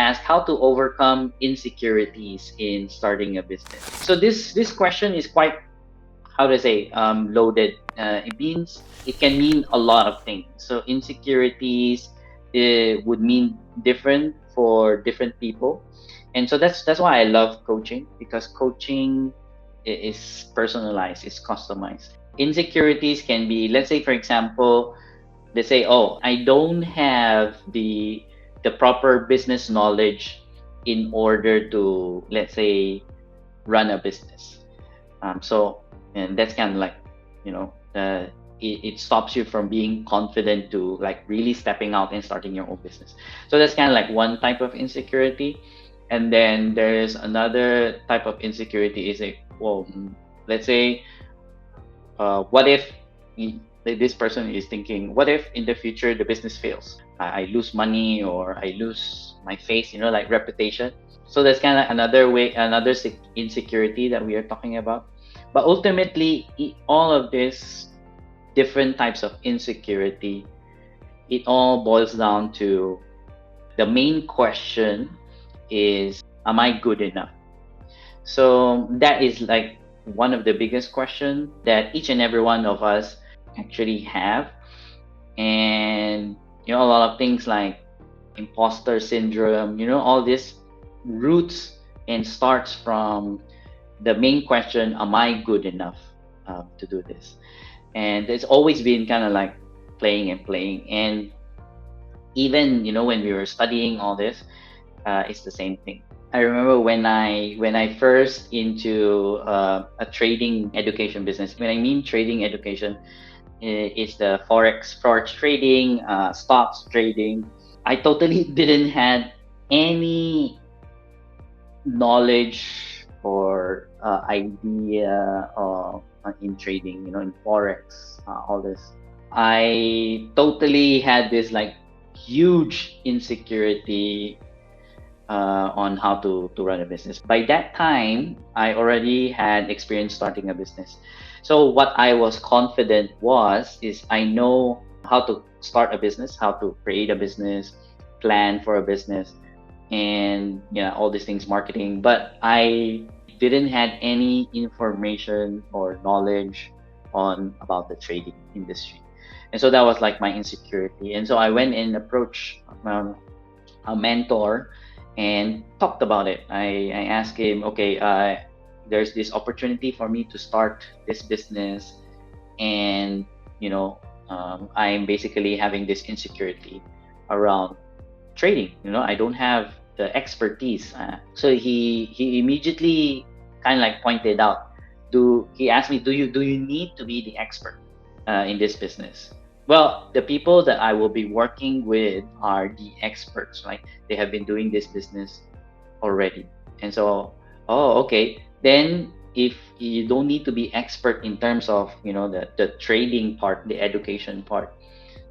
asked how to overcome insecurities in starting a business. So this question is quite, how to say, loaded. It can mean a lot of things. So insecurities, would mean different for different people, and so that's why I love coaching, because coaching is personalized, it's customized. Insecurities can be, let's say, for example, they say, oh, I don't have the proper business knowledge in order to, let's say, run a business. So, and that's kind of like, you know, it stops you from being confident to like really stepping out and starting your own business. So that's kind of like one type of insecurity. And then there's another type of insecurity is like, well, let's say, what if this person is thinking, what if in the future the business fails? I lose money, or I lose my face, like reputation. So that's kind of another way, another insecurity that we are talking about. But ultimately, all of this different types of insecurity, it all boils down to the main question is, am I good enough? So that is like one of the biggest questions that each and every one of us actually have. And a lot of things like imposter syndrome, all this roots and starts from the main question, am I good enough to do this? And it's always been kind of like playing. And even when we were studying all this, it's the same thing. I remember when I first into a trading education business. When I mean trading education, it's the forex trading, stocks trading. I totally didn't have any knowledge or idea in trading, in forex, all this. I totally had this like huge insecurity on how to run a business. By that time, I already had experience starting a business. So what I was confident is I know how to start a business, how to create a business, plan for a business, and all these things, marketing. But I didn't have any information or knowledge about the trading industry. And so that was like my insecurity. And so I went and approached a mentor and talked about it. I asked him, okay, there's this opportunity for me to start this business, and I'm basically having this insecurity around trading. I don't have the expertise. So he immediately kind of like pointed out. He asked me, do you need to be the expert in this business? Well, the people that I will be working with are the experts, right? They have been doing this business already. And so, oh, okay. Then if you don't need to be expert in terms of, the trading part, the education part,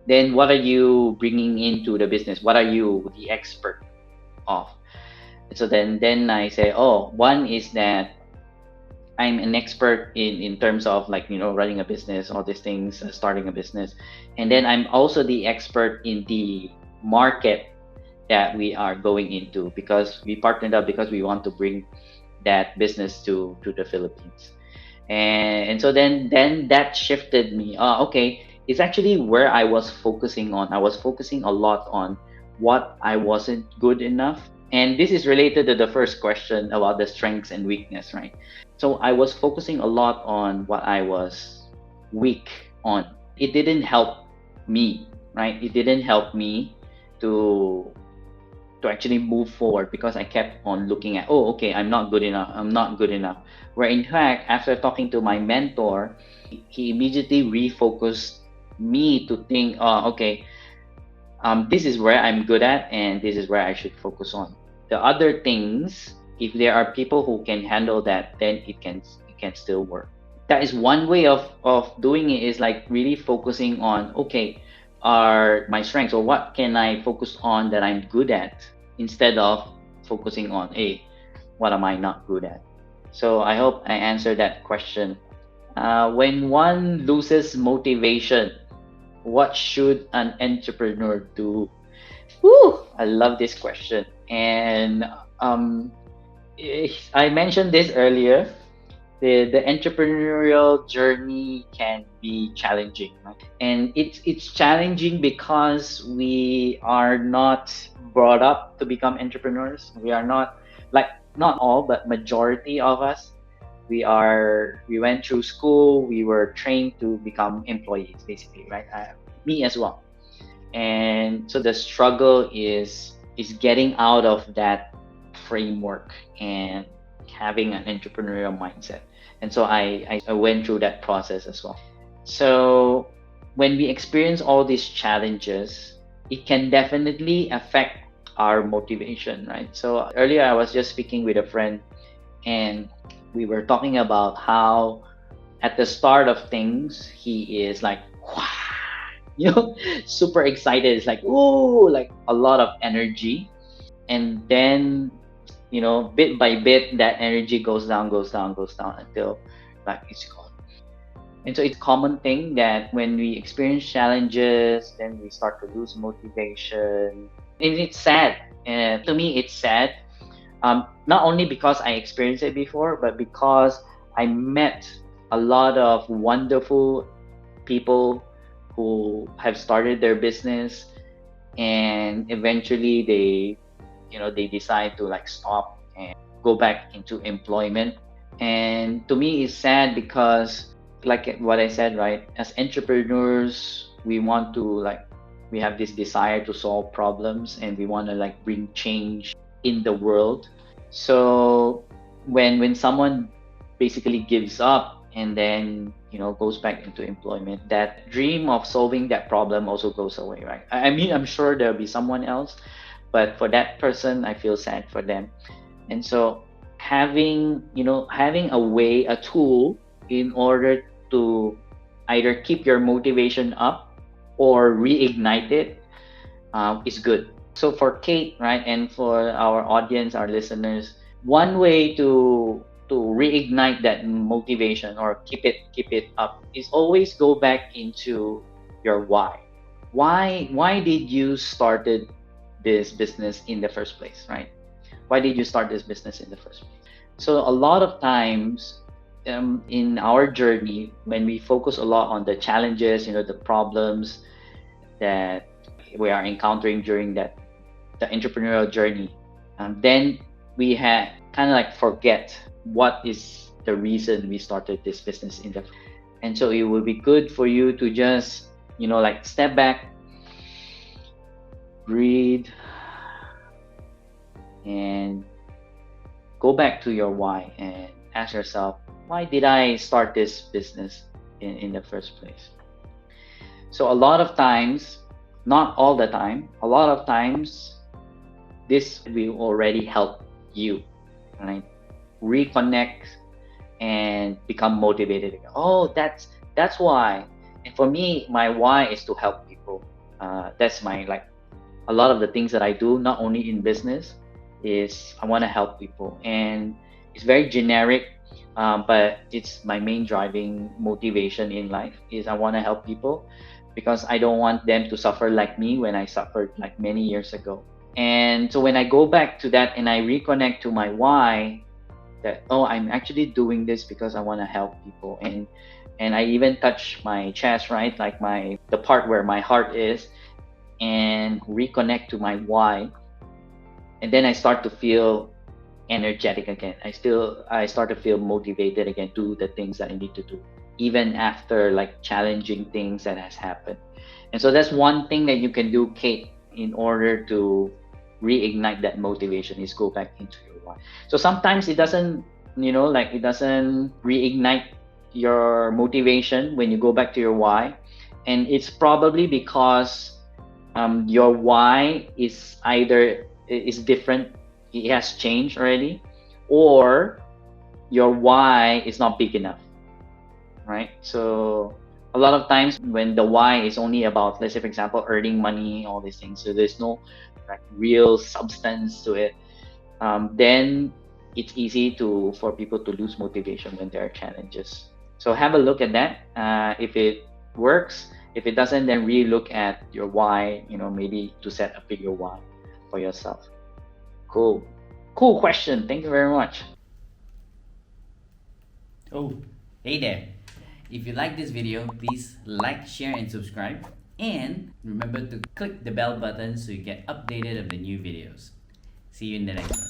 then what are you bringing into the business? What are you the expert of? So then I say, oh, one is that I'm an expert in terms of like, running a business, all these things, starting a business. And then I'm also the expert in the market that we are going into, because we partnered up because we want to bring that business to the Philippines. And so then that shifted me. Okay, it's actually where I was focusing on. I was focusing a lot on what I wasn't good enough. And this is related to the first question about the strengths and weakness, right? So I was focusing a lot on what I was weak on. It didn't help me, right? It didn't help me to actually move forward, because I kept on looking at, oh, okay, I'm not good enough. Where in fact, after talking to my mentor, he immediately refocused me to think, oh, okay, this is where I'm good at, and this is where I should focus on. The other things, if there are people who can handle that, then it can still work. That is one way of doing it, is like really focusing on, okay, are my strengths, or what can I focus on that I'm good at, instead of focusing on, hey, what am I not good at? So I hope I answered that question. When one loses motivation, what should an entrepreneur do? Whew, I love this question. And I mentioned this earlier. The entrepreneurial journey can be challenging, right? And it's challenging because we are not brought up to become entrepreneurs. We are not, like, not all, but majority of us. We went through school. We were trained to become employees, basically, right? Me as well. And so the struggle is getting out of that framework and having an entrepreneurial mindset. And so I went through that process as well. So when we experience all these challenges, it can definitely affect our motivation, right? So earlier I was just speaking with a friend, and we were talking about how at the start of things he is like, wow, you know, super excited. It's like, ooh, like a lot of energy. And then, bit by bit, that energy goes down, goes down, goes down until like it's gone. And so it's a common thing that when we experience challenges, then we start to lose motivation. And it's sad. And to me, it's sad. Not only because I experienced it before, but because I met a lot of wonderful people who have started their business, and eventually they decide to like stop and go back into employment. And to me it's sad because, like what I said, right, as entrepreneurs we want to, like, we have this desire to solve problems and we want to like bring change in the world. So when someone basically gives up and then goes back into employment, that dream of solving that problem also goes away, right? I mean, I'm sure there'll be someone else, but for that person I feel sad for them. And so having a way, a tool, in order to either keep your motivation up or reignite it, is good. So for Kate, right, and for our audience, our listeners, one way to reignite that motivation or keep it up is always go back into your why. Why did you started this business in the first place, right? Why did you start this business in the first place? So a lot of times, in our journey, when we focus a lot on the challenges, the problems that we are encountering during the entrepreneurial journey, then we had kind of like forget what is the reason we started this business in the. And so it would be good for you to just like step back, breathe, and go back to your why and ask yourself, why did I start this business in the first place? So a lot of times, not all the time, a lot of times this will already help you, right? Reconnect and become motivated again. Oh, that's why. And for me, my why is to help people. That's my, like, a lot of the things that I do, not only in business, is I want to help people. And it's very generic, but it's my main driving motivation in life is I want to help people because I don't want them to suffer like me when I suffered like many years ago. And so when I go back to that and I reconnect to my why, that, oh, I'm actually doing this because I want to help people. And I even touch my chest, right, like the part where my heart is, and reconnect to my why. And then I start to feel energetic again. I start to feel motivated again to do the things that I need to do, even after like challenging things that has happened. And so that's one thing that you can do, Kate, in order to reignite that motivation, is go back into your why. So sometimes it doesn't, it doesn't reignite your motivation when you go back to your why. And it's probably because your why is either is different, it has changed already, or your why is not big enough, right? So a lot of times when the why is only about, let's say for example, earning money, all these things, so there's no like real substance to it, then it's easy for people to lose motivation when there are challenges. So have a look at that. If it works, If it doesn't, then really look at your why, maybe to set a bigger why for yourself. Cool. Cool question. Thank you very much. Oh, hey there. If you like this video, please like, share, and subscribe. And remember to click the bell button so you get updated of the new videos. See you in the next one.